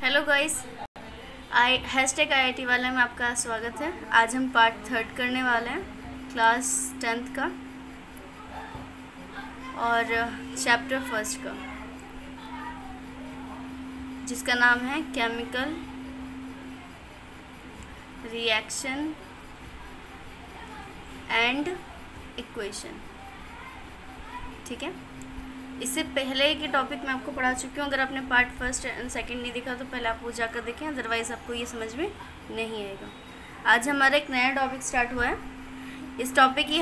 Hello guys, #IIT वाले में आपका स्वागत है। आज हम पार्ट 3 करने वाले हैं क्लास 10th का और चैप्टर 1 का, जिसका नाम है केमिकल रिएक्शन एंड इक्वेशन। ठीक है, इससे पहले के टॉपिक मैं आपको पढ़ा चुकी हूँ। अगर आपने पार्ट 1 एंड 2 नहीं देखा तो पहले आप वो जाकर देखें, अदरवाइज़ आपको ये समझ में नहीं आएगा। आज हमारा एक नया टॉपिक स्टार्ट हुआ है। इस टॉपिक की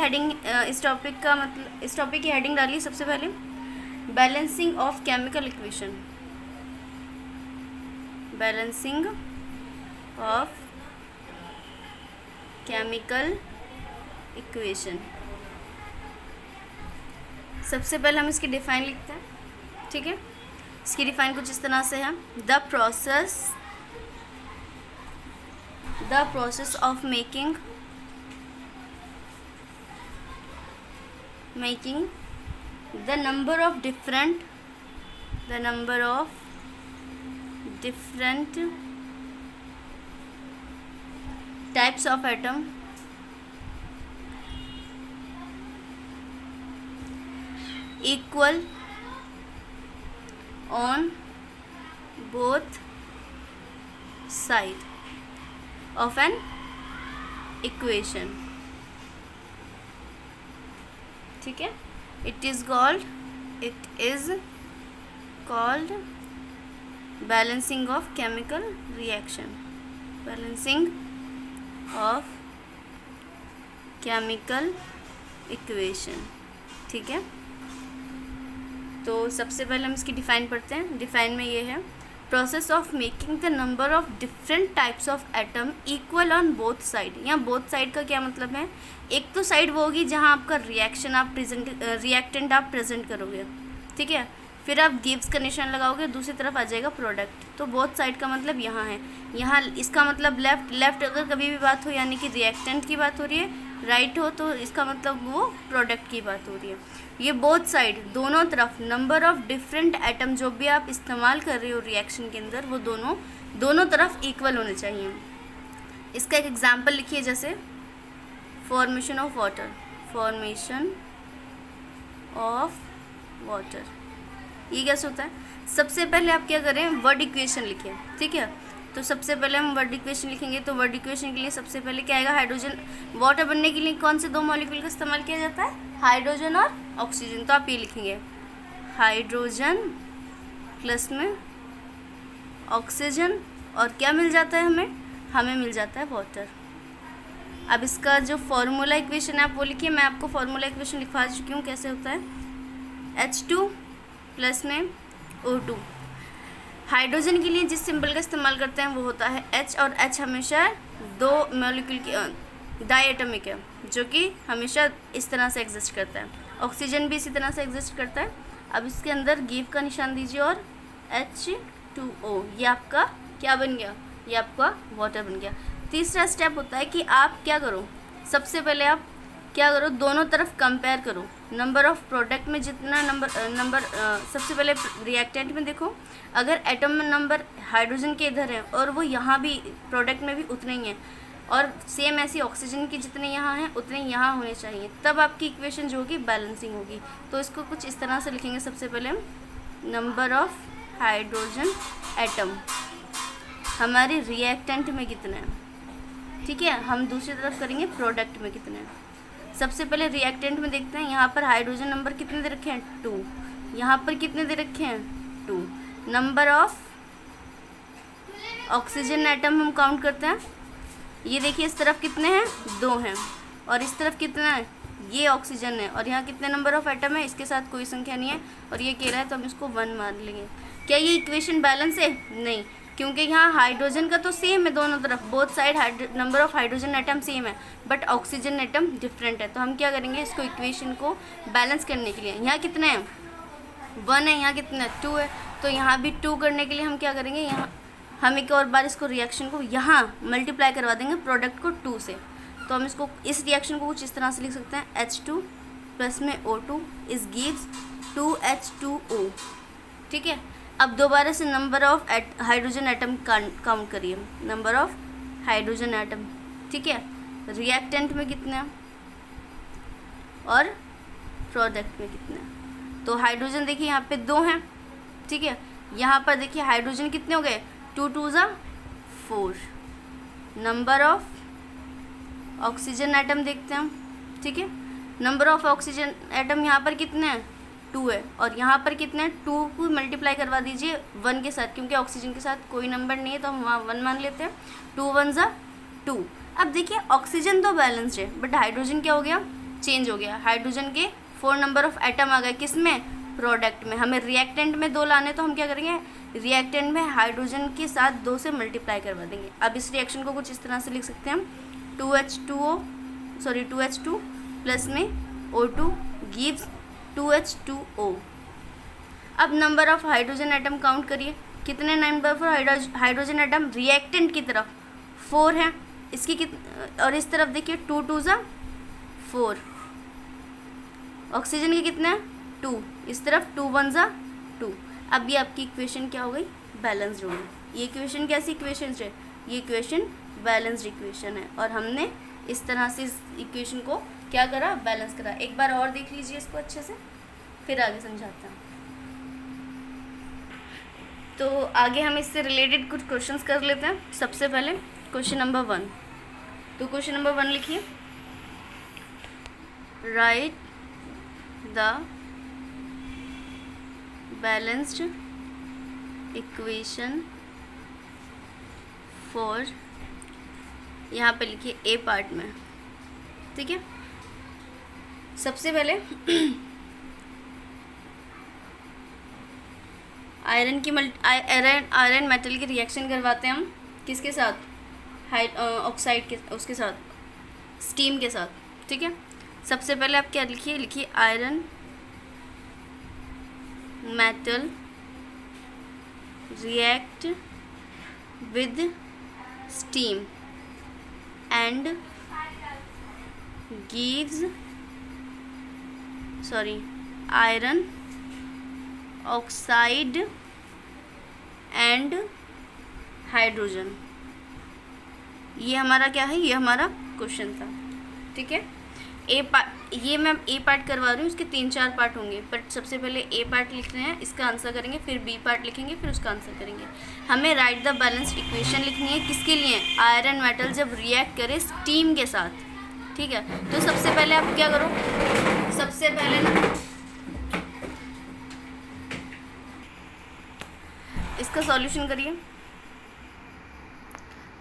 हेडिंग डालिए सबसे पहले, balancing of chemical equation. Balancing of chemical equation. सबसे पहले हम इसकी डिफ़ाइन लिखते हैं। ठीक है, इसकी डिफ़ाइन कुछ इस तरह से है, the process of making the number of different types of atom equal on both side of an equation। ठीक है, it is called balancing of chemical reaction। balancing of chemical equation। ठीक है, तो सबसे पहले हम इसकी डिफ़ाइन पढ़ते हैं। डिफ़ाइन में ये है, process of making the number of different types of atom equal on both side. यहाँ बोथ साइड का क्या मतलब है, एक तो साइड वो होगी जहाँ आपका रिएक्टेंट आप प्रेजेंट करोगे। ठीक है, फिर आप गिव्स का निशान लगाओगे, दूसरी तरफ आ जाएगा प्रोडक्ट। तो बोथ साइड का मतलब यहाँ है, यहाँ इसका मतलब लेफ्ट अगर कभी भी बात हो यानी कि रिएक्टेंट की बात हो रही है, राइट हो तो इसका मतलब वो प्रोडक्ट की बात हो रही है। ये बोथ साइड दोनों तरफ नंबर ऑफ डिफरेंट एटम जो भी आप इस्तेमाल कर रहे हो रिएक्शन के अंदर, वो दोनों तरफ इक्वल होने चाहिए। इसका एक एग्जांपल लिखिए, जैसे फॉर्मेशन ऑफ वाटर। ये कैसे होता है, सबसे पहले आप क्या करें, वर्ड इक्वेशन लिखें। ठीक है, तो सबसे पहले हम वर्ड इक्वेशन लिखेंगे। तो वर्ड इक्वेशन के लिए सबसे पहले क्या आएगा, हाइड्रोजन। वाटर बनने के लिए कौन से दो मॉलिक्यूल का इस्तेमाल किया जाता है, हाइड्रोजन और ऑक्सीजन। तो आप ये लिखेंगे, हाइड्रोजन प्लस में ऑक्सीजन, और क्या मिल जाता है हमें मिल जाता है वाटर। अब इसका जो फॉर्मूला इक्वेशन है आप वो लिखिए। मैं आपको फॉर्मूला इक्वेशन लिखवा चुकी हूँ, कैसे होता है, H2 प्लस में O2। हाइड्रोजन के लिए जिस सिंबल का इस्तेमाल करते हैं वो होता है H, और H हमेशा दो मॉलिक्यूल की डायएटमिक है, जो कि हमेशा इस तरह से एग्जिस्ट करता है। ऑक्सीजन भी इसी तरह से एग्जिस्ट करता है। अब इसके अंदर गिव का निशान दीजिए और H2O, ये आपका क्या बन गया, ये आपका वाटर बन गया। तीसरा स्टेप होता है कि आप क्या करो, सबसे पहले आप क्या करो, दोनों तरफ कंपेयर करो। नंबर ऑफ प्रोडक्ट में जितना नंबर सबसे पहले रिएक्टेंट में देखो, अगर एटम नंबर हाइड्रोजन के इधर है और वो यहाँ भी प्रोडक्ट में भी उतने ही हैं, और सेम ऐसी ऑक्सीजन की जितने यहाँ हैं उतने यहाँ होने चाहिए, तब आपकी इक्वेशन जो होगी बैलेंसिंग होगी। तो इसको कुछ इस तरह से लिखेंगे। सबसे पहले नंबर ऑफ हाइड्रोजन एटम हमारे रिएक्टेंट में कितना है। ठीक है, हम दूसरी तरफ करेंगे प्रोडक्ट में कितने हैं। सबसे पहले रिएक्टेंट में देखते हैं, यहाँ पर हाइड्रोजन नंबर कितने दे रखे हैं, 2। यहाँ पर कितने दे रखे हैं, 2। नंबर ऑफ ऑक्सीजन एटम हम काउंट करते हैं, ये देखिए इस तरफ कितने हैं, 2 हैं, और इस तरफ कितना है, ये ऑक्सीजन है, और यहाँ कितने नंबर ऑफ एटम है, इसके साथ कोई संख्या नहीं है, और ये कह रहा है तो हम इसको 1 मान लेंगे। क्या ये इक्वेशन बैलेंस है, नहीं, क्योंकि यहाँ हाइड्रोजन का तो सेम है दोनों तरफ, both side number of hydrogen atom same है, बट ऑक्सीजन एटम डिफरेंट है। तो हम क्या करेंगे, इसको इक्वेशन को बैलेंस करने के लिए, यहाँ कितने हैं, 1 है, यहाँ कितना है, 2 है, तो यहाँ भी 2 करने के लिए हम क्या करेंगे, यहाँ हम एक और बार इसको रिएक्शन को यहाँ मल्टीप्लाई करवा देंगे प्रोडक्ट को 2 से। तो हम इसको इस रिएक्शन को कुछ इस तरह से लिख सकते हैं, H2 प्लस में O2 इज गिव्स 2H2O। ठीक है, अब दोबारा से number of hydrogen atom count करिए, नंबर ऑफ हाइड्रोजन एटम, ठीक है। रिएक्टेंट में कितने हैं और प्रोडक्ट में कितने हैं। तो हाइड्रोजन देखिए यहाँ पे 2 हैं, ठीक है। यहाँ पर देखिए हाइड्रोजन कितने हो गए, 2 2 ज़ा 4। नंबर ऑफ ऑक्सीजन एटम देखते हैं हम, ठीक है। नंबर ऑफ ऑक्सीजन एटम यहाँ पर कितने हैं, 2 है, और यहाँ पर कितने हैं, 2 को मल्टीप्लाई करवा दीजिए 1 के साथ, क्योंकि ऑक्सीजन के साथ कोई नंबर नहीं है तो हम वहाँ 1 मान लेते हैं। 2 1 ज़ा 2। अब देखिए ऑक्सीजन तो बैलेंस्ड है, बट हाइड्रोजन क्या हो गया, चेंज हो गया। हाइड्रोजन के 4 नंबर ऑफ एटम आ गए, किस में, प्रोडक्ट में। हमें रिएक्टेंट में 2 लाने, तो हम क्या करेंगे, रिएक्टेंट में हाइड्रोजन के साथ 2 से मल्टीप्लाई करवा देंगे। अब इस रिएक्शन को कुछ इस तरह से लिख सकते हैं हम, 2H2 प्लस में O2 गिव्स 2H2O। अब number of hydrogen atom count करिए, कितने number of hydrogen atom reactant की तरफ 4 हैं, इसकी और इस तरफ देखिए 2 2 ज़ा 4। ऑक्सीजन के कितने हैं, 2, इस तरफ 2 1 ज़ा 2। अब ये आपकी इक्वेशन क्या हो गई, बैलेंस्ड हो गई। ये इक्वेशन कैसी इक्वेशन है, ये इक्वेशन बैलेंस्ड इक्वेशन है, और हमने इस तरह से इस इक्वेशन को क्या करा, बैलेंस करा। एक बार और देख लीजिए इसको अच्छे से, फिर आगे समझाते हैं। तो आगे हम इससे रिलेटेड कुछ क्वेश्चंस कर लेते हैं। सबसे पहले क्वेश्चन नंबर 1। तो क्वेश्चन नंबर 1 लिखिए, right the balanced equation for, यहाँ पे लिखिए ए पार्ट में, ठीक है। सबसे पहले आयरन मेटल की रिएक्शन करवाते हैं हम, किसके साथ, ऑक्साइड के, उसके साथ, स्टीम के साथ, ठीक है। सबसे पहले आप क्या लिखिए iron metal react with steam and gives iron oxide and hydrogen. ये हमारा क्या है, ये हमारा क्वेश्चन था, ठीक है। ये मैं ए पार्ट करवा रही हूँ, इसके 3-4 पार्ट होंगे, बट सबसे पहले ए पार्ट लिख रहे हैं, इसका आंसर करेंगे, फिर बी पार्ट लिखेंगे, फिर उसका आंसर करेंगे। हमें राइट द बैलेंस्ड इक्वेशन लिखनी है, किसके लिए, आयरन मेटल जब रिएक्ट करे स्टीम के साथ, ठीक है। तो सबसे पहले आप क्या करो, सबसे पहले ना इसका सॉल्यूशन करिए।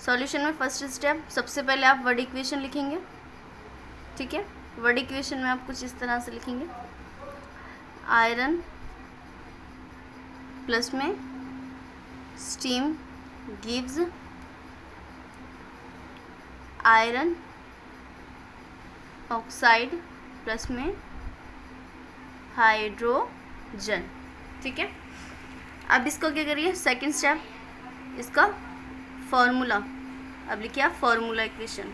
सॉल्यूशन में फर्स्ट स्टेप, सबसे पहले आप वर्ड इक्वेशन लिखेंगे, ठीक है। वर्ड इक्वेशन में आप कुछ इस तरह से लिखेंगे, आयरन प्लस में steam gives iron oxide plus में हाइड्रोजन, ठीक है। अब इसको क्या करिए, सेकंड स्टेप, इसका फॉर्मूला, अब लिखिए आप फॉर्मूला इक्वेशन,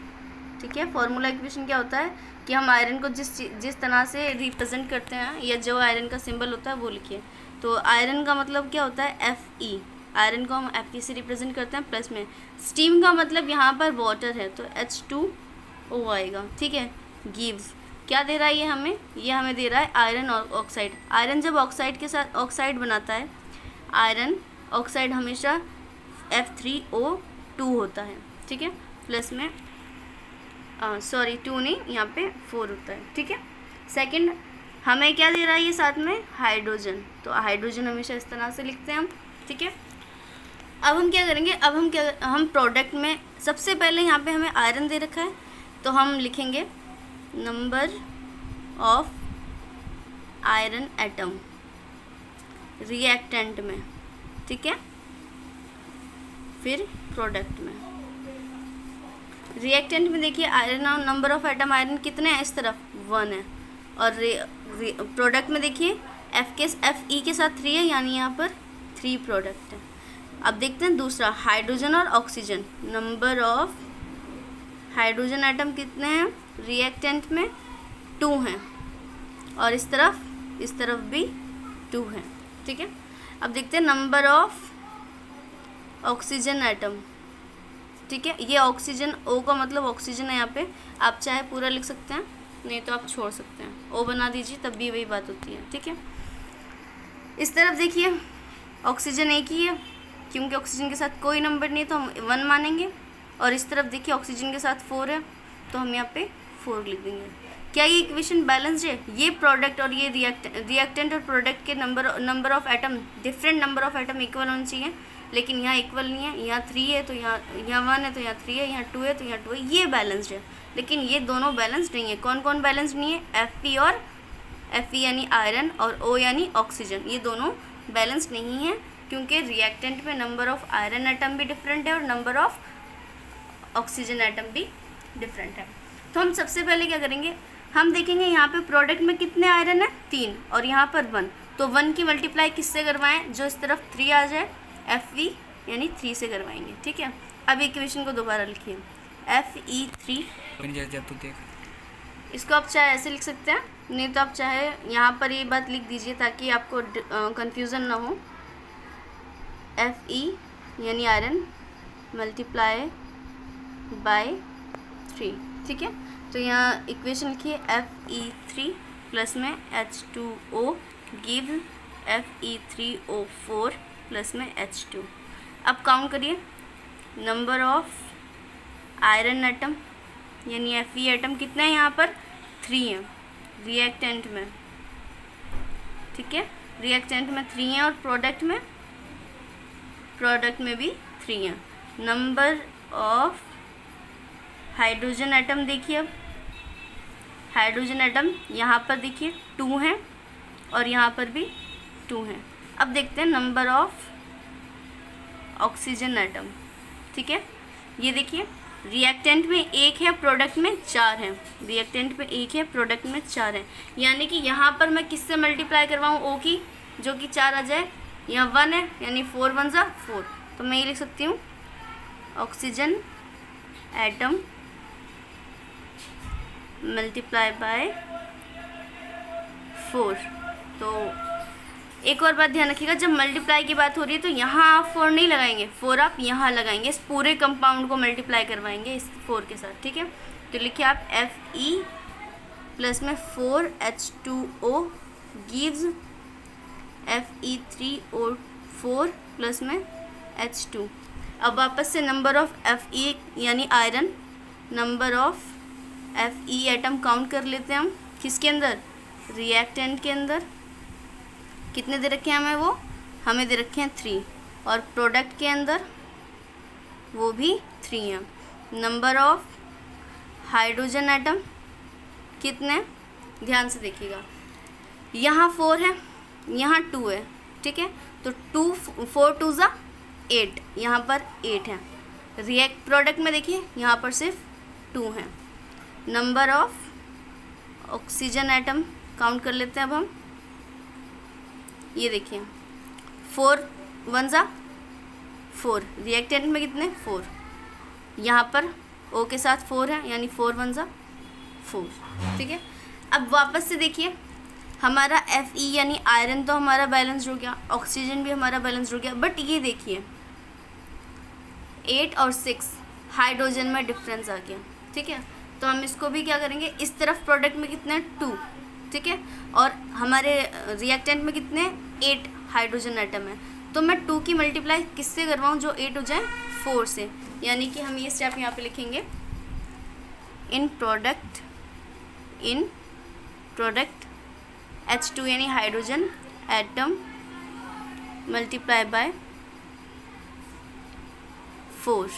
ठीक है। फॉर्मूला इक्वेशन क्या होता है कि हम आयरन को जिस तरह से रिप्रेजेंट करते हैं, या जो आयरन का सिंबल होता है वो लिखिए। तो आयरन का मतलब क्या होता है, Fe, आयरन को हम Fe से रिप्रेजेंट करते हैं, प्लस में स्टीम का मतलब यहाँ पर वाटर है, तो H2O आएगा, ठीक है। गिव्स क्या दे रहा है ये हमें दे रहा है आयरन ऑक्साइड। आयरन जब ऑक्साइड के साथ ऑक्साइड बनाता है, आयरन ऑक्साइड हमेशा F3O2 होता है, ठीक है। प्लस में 2 नहीं, यहाँ पे 4 होता है, ठीक है। सेकंड हमें क्या दे रहा है ये साथ में, हाइड्रोजन, तो हाइड्रोजन हमेशा इस तरह से लिखते हैं हम, ठीक है। अब हम क्या करेंगे, हम प्रोडक्ट में सबसे पहले यहाँ पे हमें आयरन दे रखा है, तो हम लिखेंगे number of iron atom reactant में, ठीक है। फिर प्रोडक्ट में, रिएक्टेंट में देखिए आयरन और नंबर ऑफ एटम आयरन कितने हैं, इस तरफ 1 है, और प्रोडक्ट में देखिए Fe के साथ 3 है, यानी यहाँ पर 3 प्रोडक्ट है। अब देखते हैं दूसरा, हाइड्रोजन और oxygen, number of hydrogen atom कितने हैं रिएक्टेंट में, 2 हैं, और इस तरफ भी 2 हैं, ठीक है। अब देखते हैं नंबर ऑफ ऑक्सीजन एटम। ठीक है, ये ऑक्सीजन, ओ का मतलब ऑक्सीजन है यहाँ पे, आप चाहे पूरा लिख सकते हैं, नहीं तो आप छोड़ सकते हैं, ओ बना दीजिए, तब भी वही बात होती है। ठीक है, इस तरफ देखिए ऑक्सीजन एक ही है, क्योंकि ऑक्सीजन के साथ कोई नंबर नहीं है तो हम 1 मानेंगे, और इस तरफ देखिए ऑक्सीजन के साथ 4 है तो हम यहाँ पे 4 लिख देंगे। क्या ये इक्वेशन बैलेंस्ड है? ये प्रोडक्ट और ये रिएक्टेंट और प्रोडक्ट के number of atom, different number of atom equal होने चाहिए, लेकिन यहाँ इक्वल नहीं है, यहाँ 3 है तो यहाँ 1 है तो यहाँ 3 है, यहाँ 2 है तो यहाँ 2 है, ये बैलेंस्ड है। लेकिन ये दोनों बैलेंस्ड नहीं है। कौन कौन बैलेंस्ड नहीं है? Fe और Fe यानी आयरन और O यानी ऑक्सीजन, ये दोनों बैलेंस्ड नहीं है, क्योंकि रिएक्टेंट में नंबर ऑफ आयरन एटम भी डिफरेंट है और नंबर ऑफ ऑक्सीजन एटम भी डिफरेंट है। तो हम सबसे पहले क्या करेंगे, हम देखेंगे यहाँ पे प्रोडक्ट में कितने आयरन है, 3, और यहाँ पर 1, तो 1 की मल्टीप्लाई किससे करवाएं? जो इस तरफ 3 आ जाए, Fe यानी 3 से करवाएंगे। ठीक है, अब इक्वेशन को दोबारा लिखिए, Fe3, इसको आप चाहे ऐसे लिख सकते हैं, नहीं तो आप चाहे यहाँ पर ये बात लिख दीजिए ताकि आपको कंफ्यूजन ना हो। Fe यानी आयरन मल्टीप्लाई बाय 3। ठीक है, तो यहाँ इक्वेशन लिखिए Fe3 प्लस में H2O गिव Fe3O4 प्लस में H2। अब काउंट करिए, नंबर ऑफ आयरन एटम यानी Fe एटम कितना है यहाँ पर? 3 है रिएक्टेंट में। ठीक है, रिएक्टेंट में 3 है और प्रोडक्ट में भी 3 है। नंबर ऑफ हाइड्रोजन एटम देखिए, अब हाइड्रोजन एटम यहाँ पर देखिए 2 हैं और यहाँ पर भी 2 हैं। अब देखते हैं नंबर ऑफ ऑक्सीजन एटम। ठीक है, ये देखिए रिएक्टेंट में 1 है, प्रोडक्ट में 4 हैं। रिएक्टेंट में 1 है, प्रोडक्ट में 4 हैं, यानी कि यहाँ पर मैं किससे मल्टीप्लाई करवाऊँ? O की, जो कि 4 आ जाए, यहाँ 1 है यानी 4 1 जा 4, तो मैं ये लिख सकती हूँ ऑक्सीजन एटम मल्टीप्लाई बाय 4। तो एक और बात ध्यान रखिएगा, जब मल्टीप्लाई की बात हो रही है तो यहाँ आप 4 नहीं लगाएंगे, 4 आप यहाँ लगाएंगे, इस पूरे कंपाउंड को मल्टीप्लाई करवाएंगे इस 4 के साथ। ठीक है, तो लिखिए आप Fe प्लस में 4H2O गिव्स Fe3O4 प्लस में H2। अब वापस से नंबर ऑफ Fe यानी iron, number of Fe atom count कर लेते हैं हम, किसके अंदर? रिएक्टेंट के अंदर। कितने दे रखे हैं हमें? वो हमें दे रखे हैं 3, और प्रोडक्ट के अंदर वो भी 3 हैं। नंबर ऑफ हाइड्रोजन एटम कितने? ध्यान से देखिएगा, यहाँ 4 है, यहाँ 2 है। ठीक है, तो 4 2 जा 8, यहाँ पर 8 है। प्रोडक्ट में देखिए यहाँ पर सिर्फ 2 हैं। Number of oxygen atom count कर लेते हैं अब हम, ये देखिए 4 1 जा 4, रिएक्टेंट में कितने? 4, यहाँ पर O के साथ 4 है यानी 4 1 जा 4। ठीक है, अब वापस से देखिए हमारा Fe यानी आयरन तो हमारा बैलेंस हो गया, ऑक्सीजन भी हमारा बैलेंस हो गया, बट ये देखिए 8 और 6 हाइड्रोजन में डिफरेंस आ गया। ठीक है, तो हम इसको भी क्या करेंगे, इस तरफ प्रोडक्ट में कितने? 2। ठीक है, और हमारे रिएक्टेंट में कितने? 8 हाइड्रोजन एटम है, तो मैं 2 की मल्टीप्लाई किससे करवाऊँ जो 8 हो जाए? 4 से, यानी कि हम ये स्टेप यहाँ पे लिखेंगे, इन प्रोडक्ट H2 यानी हाइड्रोजन एटम मल्टीप्लाई बाय 4।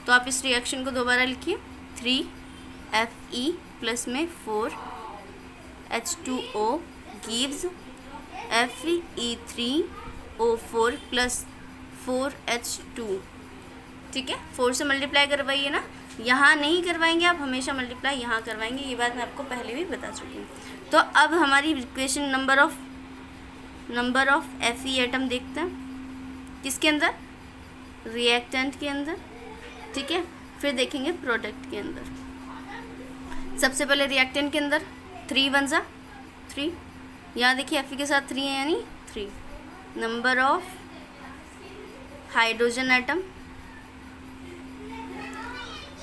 तो आप इस रिएक्शन को दोबारा लिखिए, 3Fe प्लस में 4H2O gives Fe3O4 plus 4H2। ठीक है, 4 से मल्टीप्लाई करवाइए ना, यहाँ नहीं करवाएंगे आप, हमेशा मल्टीप्लाई यहाँ करवाएंगे, ये बात मैं आपको पहले भी बता चुकी हूँ। तो अब हमारी equation number of Fe atom देखते हैं, किसके अंदर? रिएक्टेंट के अंदर। ठीक है, फिर देखेंगे प्रोडक्ट के अंदर। सबसे पहले रिएक्टेंट के अंदर 3 1 जा 3, यहाँ देखिए Fe के साथ 3 है यानी 3, नंबर ऑफ हाइड्रोजन एटम,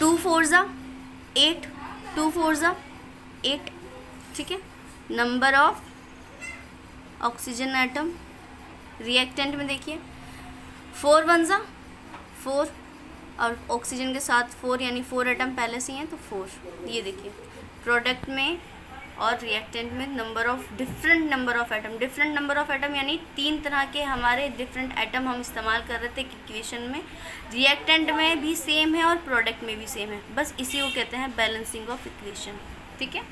2 4 ज़ा 8, 2 4 ज़ा 8, ठीक है। Number of oxygen atom, reactant में देखिए 4 1 ज़ा 4, और ऑक्सीजन के साथ 4 यानी 4 एटम पहले से ही हैं तो 4। ये देखिए प्रोडक्ट में और रिएक्टेंट में डिफरेंट नंबर ऑफ एटम यानी 3 तरह के हमारे डिफरेंट एटम हम इस्तेमाल कर रहे थे इक्वेशन में। रिएक्टेंट में भी सेम है और प्रोडक्ट में भी सेम है, बस इसी को कहते हैं बैलेंसिंग ऑफ इक्वेशन, ठीक है।